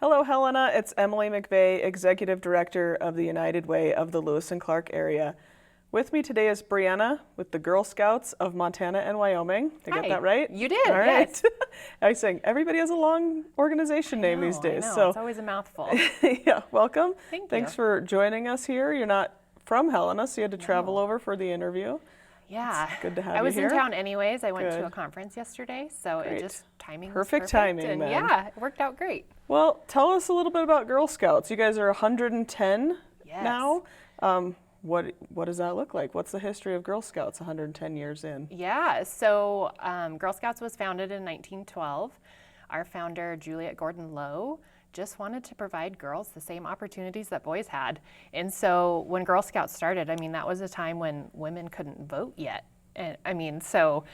Hello, Helena. It's Emily McVeigh, Executive Director of the United Way of the Lewis and Clark area. With me today is Brianna with the Girl Scouts of Montana and Wyoming. Did I get that right? You did, All right. yes. I was saying, everybody has a long organization name these days. I know. So It's always a mouthful. yeah, welcome. Thanks for joining us here. You're not from Helena, so you had to travel over for the interview. Yeah. It's good to have I you was here. in town anyways. I went to Good. a conference yesterday, so Great. it just timing was Perfect perfect. timing, And then. yeah, it worked out great. Well, tell us a little bit about Girl Scouts. You guys are 110 Yes. now. What does that look like? What's the history of Girl Scouts 110 years in? Yeah, so Girl Scouts was founded in 1912. Our founder, Juliet Gordon Lowe, just wanted to provide girls the same opportunities that boys had. And so when Girl Scouts started, that was a time when women couldn't vote yet. And so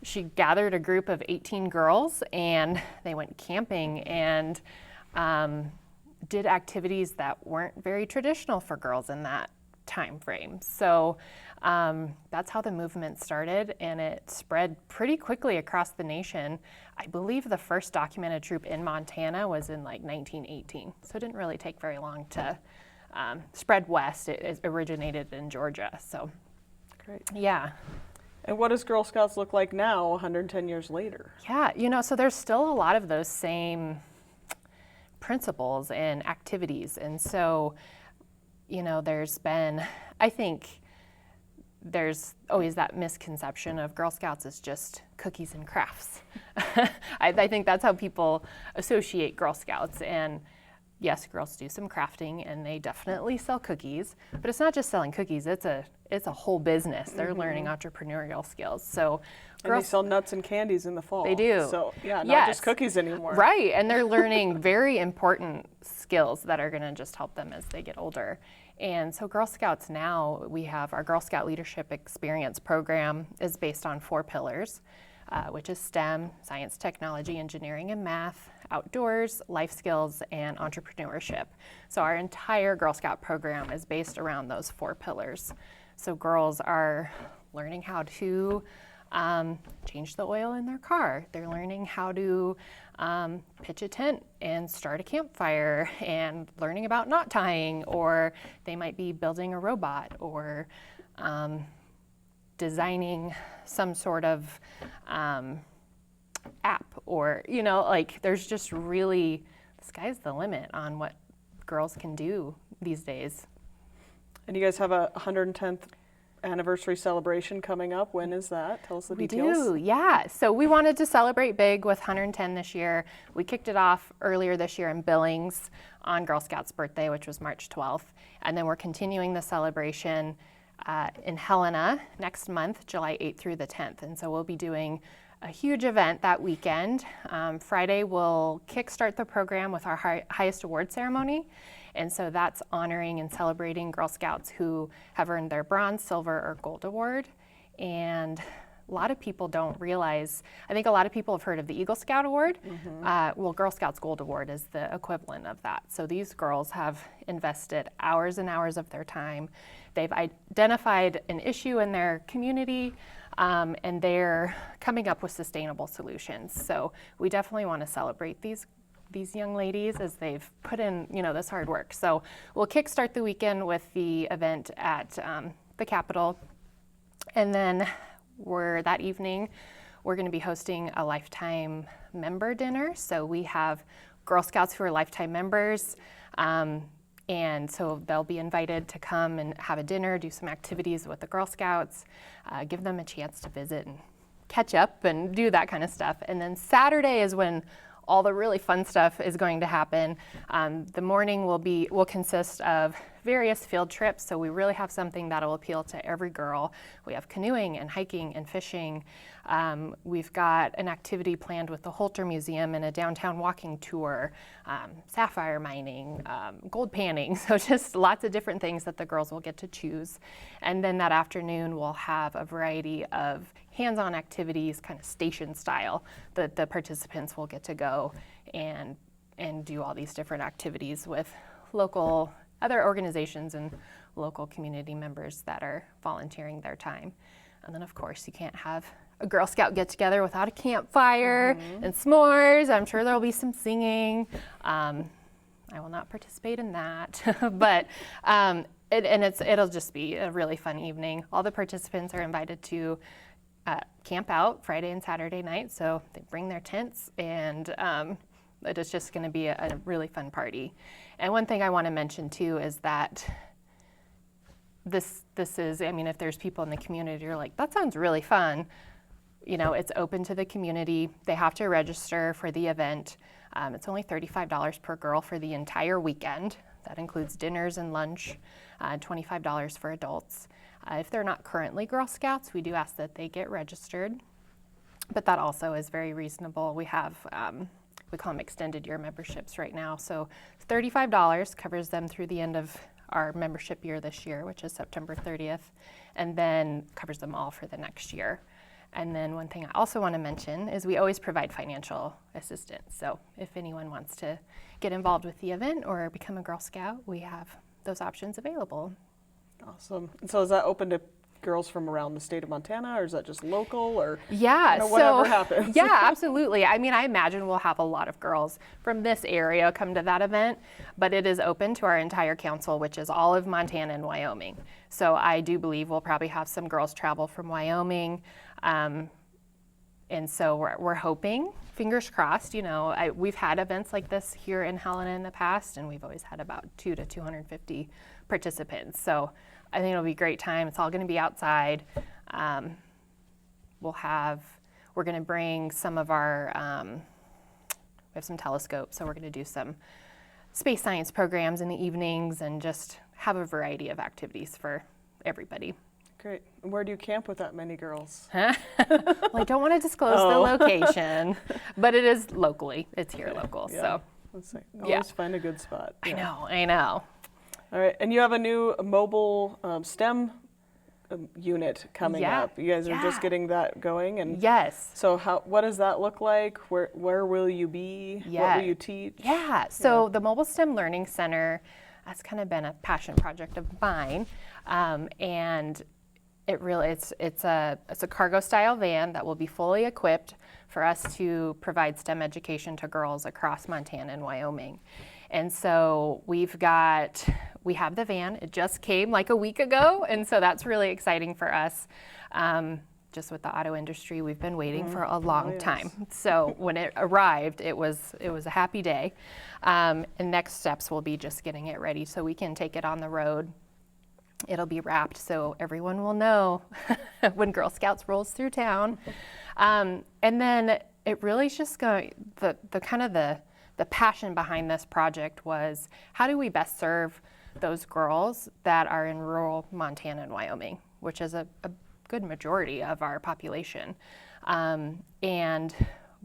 she gathered a group of 18 girls and they went camping and did activities that weren't very traditional for girls in that time frame. So that's how the movement started, and it spread pretty quickly across the nation. I believe the first documented troop in Montana was in like 1918, so it didn't really take very long to spread west. It originated in Georgia, so Great. yeah. And what does Girl Scouts look like now, 110 years later? Yeah, so there's still a lot of those same principles and activities, and so there's been, I think there's always that misconception of Girl Scouts as just cookies and crafts. I think that's how people associate Girl Scouts. And yes, girls do some crafting and they definitely sell cookies, but it's not just selling cookies, it's a whole business. They're learning entrepreneurial skills. So And they sell nuts and candies in the fall. They do. So yeah, not Yes. just cookies anymore. Right, and they're learning very important skills that are gonna just help them as they get older. And so Girl Scouts now, we have our Girl Scout Leadership Experience program is based on 4 pillars, which is STEM, science, technology, engineering, and math, outdoors, life skills, and entrepreneurship. So our entire Girl Scout program is based around those 4 pillars. So girls are learning how to change the oil in their car. They're learning how to pitch a tent and start a campfire and learning about knot tying, or they might be building a robot or designing some sort of app, or there's just really, the sky's the limit on what girls can do these days. And you guys have a 110th anniversary celebration coming up. When is that? Tell us the details. We do, yeah. So we wanted to celebrate big with 110 this year. We kicked it off earlier this year in Billings on Girl Scouts' birthday, which was March 12th. And then we're continuing the celebration in Helena next month, July 8th through the 10th. And so we'll be doing a huge event that weekend. Friday, we'll kickstart the program with our highest award ceremony. And so that's honoring and celebrating Girl Scouts who have earned their bronze, silver, or gold award. And a lot of people don't realize, I think a lot of people have heard of the Eagle Scout Award. Well, Girl Scouts Gold Award is the equivalent of that. So these girls have invested hours and hours of their time. They've identified an issue in their community, and they're coming up with sustainable solutions. So we definitely want to celebrate these young ladies as they've put in this hard work. So we'll kickstart the weekend with the event at the Capitol, and then that evening we're going to be hosting a lifetime member dinner. So we have Girl Scouts who are lifetime members, and so they'll be invited to come and have a dinner, do some activities with the Girl Scouts, give them a chance to visit and catch up and do that kind of stuff. And then Saturday is when all the really fun stuff is going to happen. The morning will consist of various field trips, so we really have something that will appeal to every girl. We have canoeing and hiking and fishing. We've got an activity planned with the Holter Museum and a downtown walking tour, sapphire mining, gold panning, so just lots of different things that the girls will get to choose. And then that afternoon we'll have a variety of hands-on activities, kind of station style, that the participants will get to go and do all these different activities with local other organizations and local community members that are volunteering their time. And then of course you can't have a Girl Scout get together without a campfire and s'mores. I'm sure there'll be some singing. I will not participate in that, but it'll just be a really fun evening. All the participants are invited to camp out Friday and Saturday night, so they bring their tents, and it is just going to be a really fun party. And one thing I want to mention too is that this is, I mean, if there's people in the community who are like, that sounds really fun, you know, it's open to the community. They have to register for the event. It's only $35 per girl for the entire weekend. That includes dinners and lunch, $25 for adults. If they're not currently Girl Scouts, we do ask that they get registered, but that also is very reasonable. We have, we call them extended year memberships right now. So $35 covers them through the end of our membership year this year, which is September 30th, and then covers them all for the next year. And then one thing I also want to mention is we always provide financial assistance. So if anyone wants to get involved with the event or become a Girl Scout, we have those options available. Awesome. And so is that open to girls from around the state of Montana, or is that just local, or yeah, whatever happens? Yeah, absolutely. I mean, I imagine we'll have a lot of girls from this area come to that event, but it is open to our entire council, which is all of Montana and Wyoming. So I do believe we'll probably have some girls travel from Wyoming. And so we're hoping, fingers crossed, you know, we've had events like this here in Helena in the past, and we've always had about 200 to 250 participants. So I think it'll be a great time. It's all going to be outside. We're going to bring some of our, we have some telescopes, so we're going to do some space science programs in the evenings and just have a variety of activities for everybody. Great. And where do you camp with that many girls? Well, I don't want to disclose the location, but it is locally. It's here local. Yeah. So Let's see. Always find a good spot. Yeah. I know. All right. And you have a new mobile STEM unit coming up. You guys are just getting that going. And yes. So what does that look like? Where will you be? What will you teach? Yeah. So the Mobile STEM Learning Center, that's kind of been a passion project of mine. And it's a cargo style van that will be fully equipped for us to provide STEM education to girls across Montana and Wyoming. And so we have the van. It just came like a week ago, and so that's really exciting for us. Just with the auto industry, we've been waiting for a long time. So when it arrived, it was a happy day. And next steps will be just getting it ready so we can take it on the road. It'll be wrapped so everyone will know when Girl Scouts rolls through town. And then it really is just going, the passion behind this project was, how do we best serve those girls that are in rural Montana and Wyoming, which is a good majority of our population. And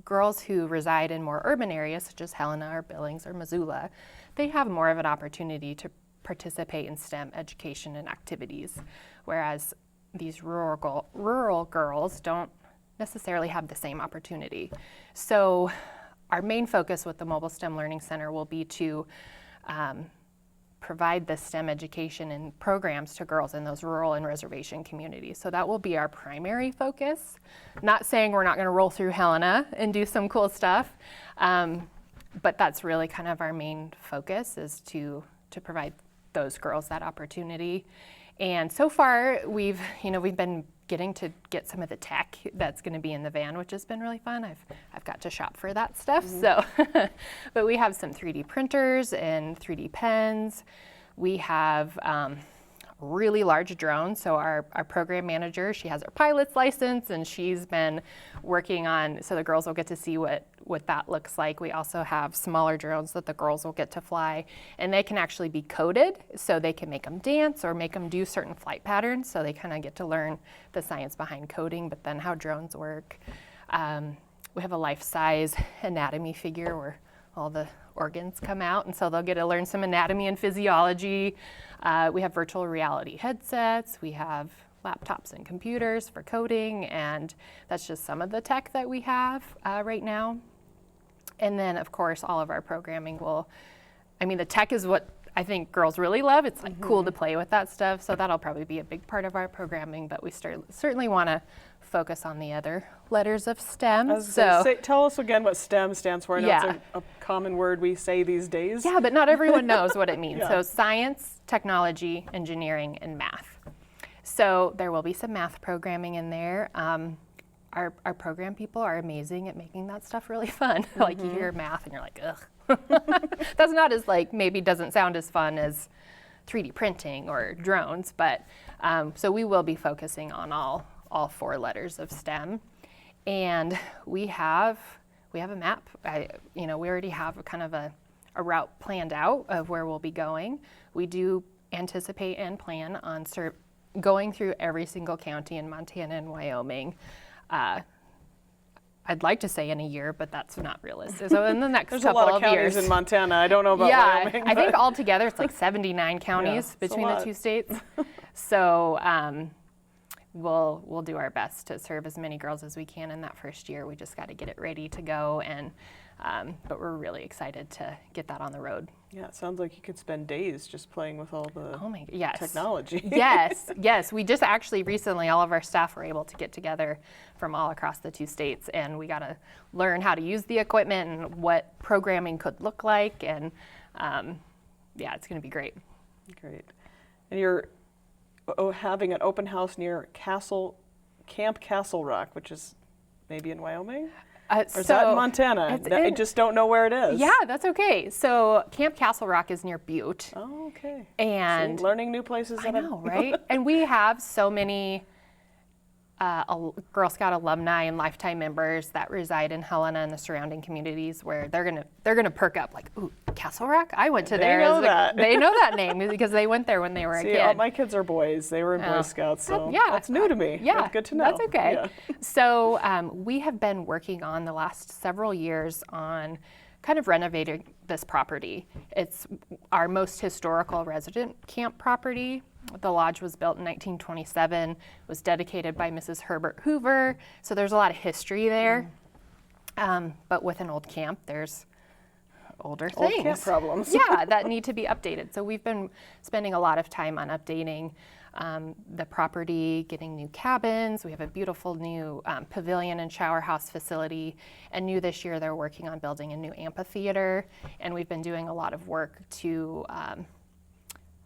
girls who reside in more urban areas, such as Helena or Billings or Missoula, they have more of an opportunity to participate in STEM education and activities, whereas these rural girls don't necessarily have the same opportunity. So our main focus with the Mobile STEM Learning Center will be to provide the STEM education and programs to girls in those rural and reservation communities. So that will be our primary focus. Not saying we're not going to roll through Helena and do some cool stuff, but that's really kind of our main focus, is to provide those girls that opportunity. And so far we've been getting to get some of the tech that's going to be in the van, which has been really fun. I've got to shop for that stuff. So but we have some 3D printers and 3D pens. We have really large drones. So our program manager, she has her pilot's license, and she's been working on, so the girls will get to see what that looks like. We also have smaller drones that the girls will get to fly, and they can actually be coded, so they can make them dance or make them do certain flight patterns. So they kind of get to learn the science behind coding, but then how drones work. We have a life-size anatomy figure where all the organs come out, and so they'll get to learn some anatomy and physiology. We have virtual reality headsets. We have laptops and computers for coding, and that's just some of the tech that we have right now. And then, of course, all of our programming the tech is what I think girls really love. It's like cool to play with that stuff, so that'll probably be a big part of our programming, but we certainly want to focus on the other letters of STEM. I was gonna say, tell us again what STEM stands for. I know Yeah. it's a common word we say these days. Yeah, but not everyone knows what it means. Yeah. So science, technology, engineering, and math. So there will be some math programming in there. Our program people are amazing at making that stuff really fun. Like you hear math and you're like, ugh. That's not as maybe doesn't sound as fun as 3D printing or drones, but so we will be focusing on all 4 letters of STEM. And we have a map. We already have a kind of a route planned out of where we'll be going. We do anticipate and plan on going through every single county in Montana and Wyoming. I'd like to say in a year, but that's not realistic. So in the next There's couple a lot of of counties years. in Montana. I don't know about Yeah, Wyoming. I think but- altogether it's like 79 counties it's a between the lot. 2 states. So we'll do our best to serve as many girls as we can in that first year. We just got to get it ready to go, and but we're really excited to get that on the road. Yeah, it sounds like you could spend days just playing with all the Oh my, yes. technology. Yes. We just actually recently, all of our staff were able to get together from all across the 2 states, and we got to learn how to use the equipment and what programming could look like, and yeah, it's going to be great. Great. And you're having an open house near Camp Castle Rock, which is maybe in Wyoming? Or is that in Montana? I just don't know where it is. Yeah, that's okay. So Camp Castle Rock is near Butte. Oh, okay. And See, learning new places. I know, right? And we have so many Girl Scout alumni and lifetime members that reside in Helena and the surrounding communities where they're gonna perk up like, ooh, Castle Rock? I went to They there. know that. They know that name because they went there when they were a See, kid. all my kids are boys. They were in Boy Scouts, so Yeah. that's new to me. Yeah, That's good to know. That's okay. Yeah. So we have been working on the last several years on kind of renovating this property. It's our most historical resident camp property. The lodge was built in 1927, was dedicated by Mrs. Herbert Hoover, so there's a lot of history there. But with an old camp, there's older Old things. camp problems. Yeah, that need to be updated. So we've been spending a lot of time on updating the property, getting new cabins. We have a beautiful new pavilion and shower house facility. And new this year, they're working on building a new amphitheater. And we've been doing a lot of work to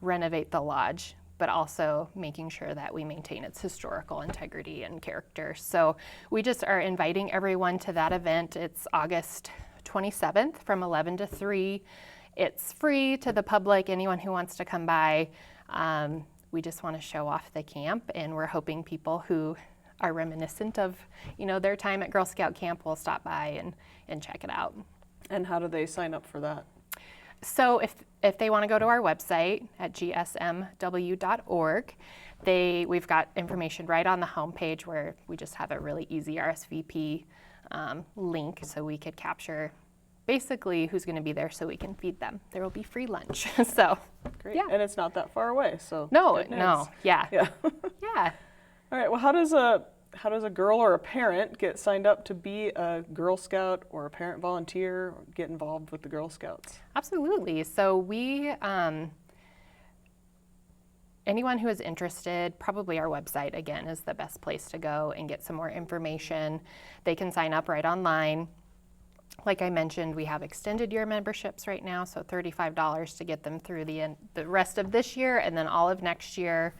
renovate the lodge, but also making sure that we maintain its historical integrity and character. So we just are inviting everyone to that event. It's August 27th from 11 to 3. It's free to the public, anyone who wants to come by. We just want to show off the camp, and we're hoping people who are reminiscent of, their time at Girl Scout camp will stop by and check it out. And how do they sign up for that? So if they want to go to our website at gsmw.org, we've got information right on the homepage where we just have a really easy RSVP link, so we could capture basically who's going to be there so we can feed them. There will be free lunch. So Great. Yeah. And it's not that far away, so no, good news. yeah. Yeah. Yeah. All right. Well, how does a girl or a parent get signed up to be a Girl Scout or a parent volunteer, or get involved with the Girl Scouts? Absolutely. So we, anyone who is interested, probably our website, again, is the best place to go and get some more information. They can sign up right online. Like I mentioned, we have extended year memberships right now, so $35 to get them through the rest of this year and then all of next year.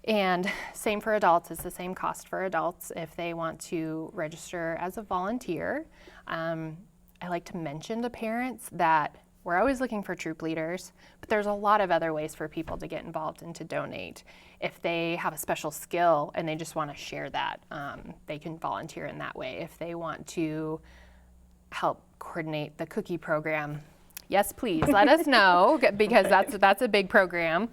And same for adults, it's the same cost for adults if they want to register as a volunteer. I like to mention to parents that we're always looking for troop leaders, but there's a lot of other ways for people to get involved and to donate. If they have a special skill and they just want to share that, they can volunteer in that way. If they want to help coordinate the cookie program, yes, please let us know because that's a big program.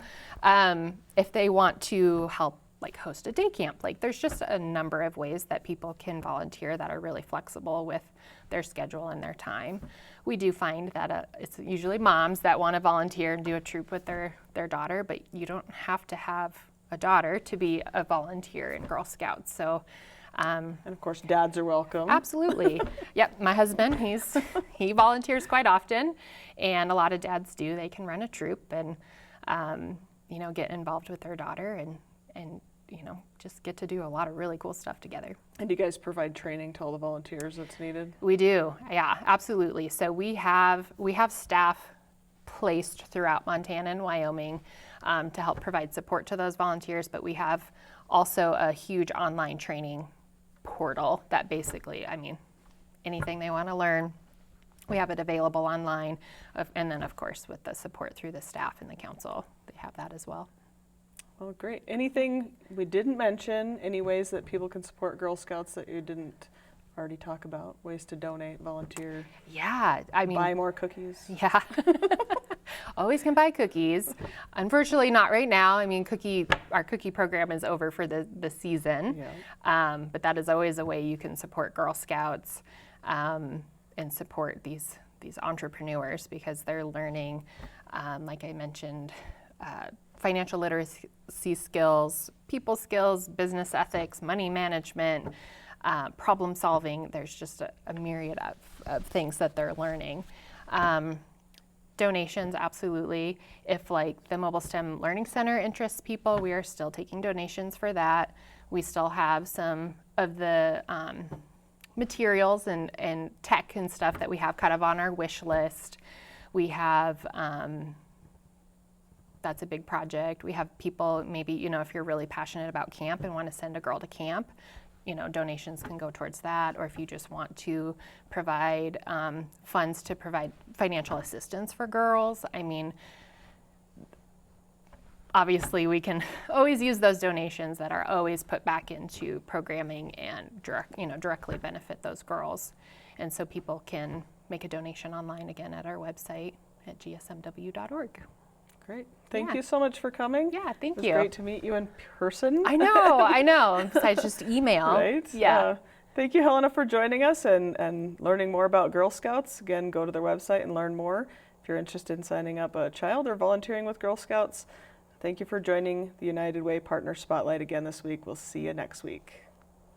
If they want to help host a day camp, there's just a number of ways that people can volunteer that are really flexible with their schedule and their time. We do find that it's usually moms that want to volunteer and do a troop with their daughter, but you don't have to have a daughter to be a volunteer in Girl Scouts. So. And of course, dads are welcome. Absolutely. Yep, my husband, he volunteers quite often, and a lot of dads do. They can run a troop and get involved with their daughter, and just get to do a lot of really cool stuff together. And do you guys provide training to all the volunteers that's needed? We do, yeah, absolutely. So we have staff placed throughout Montana and Wyoming to help provide support to those volunteers, but we have also a huge online training portal that basically, anything they want to learn, we have it available online. And then, of course, with the support through the staff and the council, they have that as well. Well, great. Anything we didn't mention, any ways that people can support Girl Scouts that you didn't already talk about? Ways to donate, volunteer? Yeah, buy more cookies? Yeah. Always can buy cookies. Unfortunately, not right now. Our cookie program is over for the season. Yeah. But that is always a way you can support Girl Scouts and support these entrepreneurs, because they're learning, like I mentioned, financial literacy skills, people skills, business ethics, money management, problem solving. There's just a myriad of things that they're learning. Donations, absolutely. If the Mobile STEM Learning Center interests people, we are still taking donations for that. We still have some of the materials and tech and stuff that we have kind of on our wish list. We have that's a big project. We have people, maybe, if you're really passionate about camp and want to send a girl to camp, donations can go towards that. Or if you just want to provide funds to provide financial assistance for girls, obviously we can always use those donations that are always put back into programming and directly benefit those girls. And so people can make a donation online again at our website at gsmw.org. Great. Thank you so much for coming. Yeah, thank you. It was great to meet you in person. I know. Besides just email. Right? Yeah. Thank you, Helena, for joining us and learning more about Girl Scouts. Again, go to their website and learn more if you're interested in signing up a child or volunteering with Girl Scouts. Thank you for joining the United Way Partner Spotlight again this week. We'll see you next week.